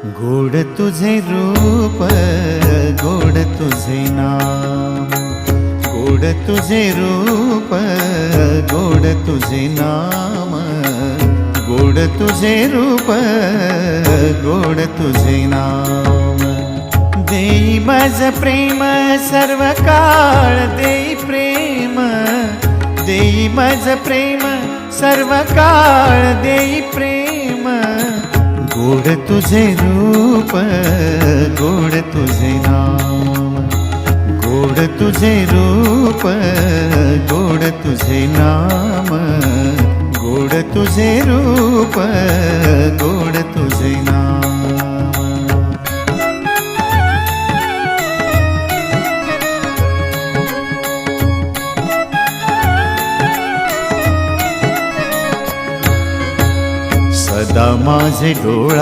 गोड तुझे रूप, गोड तुझे नाम, गोड तुझे रूप, गोड तुझे नाम, गोड तुझे रूप, गोड तुझे नाम। देई माझ प्रेम सर्व काळ, देई प्रेम, देई माझ प्रेम सर्व काळ, देई प्रेम। गोड तुझे रूप, गोड तुझे नाम, गोड तुझे रूप, गोड तुझे नाम, गोड तुझे रूप, गोड तुझे नाम। सदा माझे डोळा